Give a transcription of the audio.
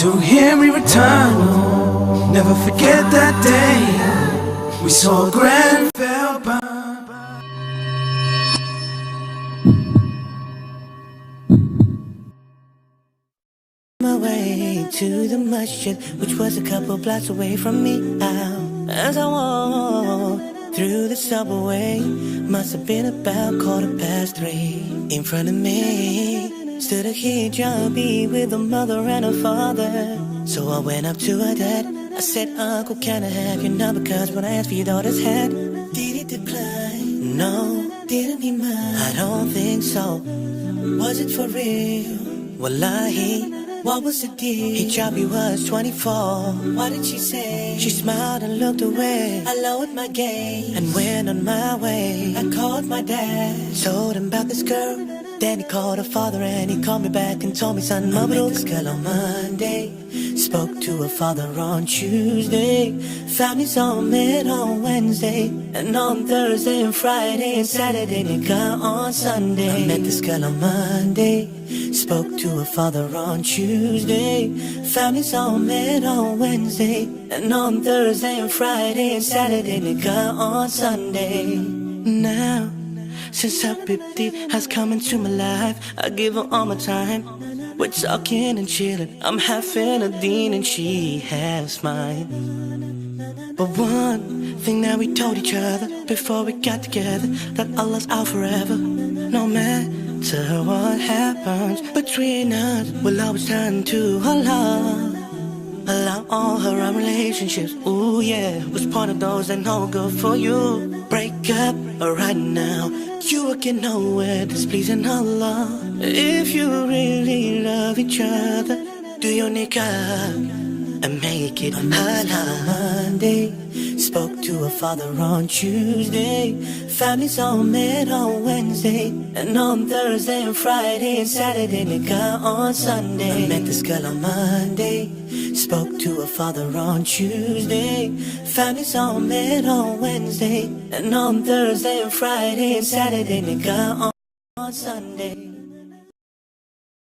to him we return. Never forget that day we saw a grand fell by. My way to the masjid, which was a couple blocks away from me. As I walked through the subway, must have been about 3:15. In front of me stood a hijabi with a mother and a father. So I went up to her dad. I said, Uncle, can I have your number? Cause when I asked for your daughter's hand, did he decline? No, didn't he mind? I don't think so. Was it for real? Wallahi, what was the deal? Hijabi was 24. What did she say? She smiled and looked away. I lowered my gaze and went on my way. I called my dad, told him about this girl. Then he called her father and he called me back and told me, son, I met this girl on Monday, spoke to her father on Tuesday, families all met on Wednesday, and on Thursday and Friday and Saturday they got on Sunday. I met this girl on Monday, spoke to her father on Tuesday, families all met on Wednesday, and on Thursday and Friday and Saturday they got on Sunday. Now since Habibti has come into my life, I give her all my time. We're talking and chilling, I'm having a deen and she has mine. But one thing that we told each other before we got together, that Allah's out forever. No matter what happens between us, we'll always turn to Allah. Allow all her own relationships, ooh yeah, was part of those that no good for you. Break up right now, you will get nowhere displeasing Allah. If you really love each other, do your nikah and make it halal. Monday, spoke to her father on Tuesday, families all met on Wednesday, and on Thursday and Friday and Saturday they got on Sunday. I met this girl on Monday, spoke to her father on Tuesday, families all met on Wednesday, and on Thursday and Friday and Saturday they got on Sunday.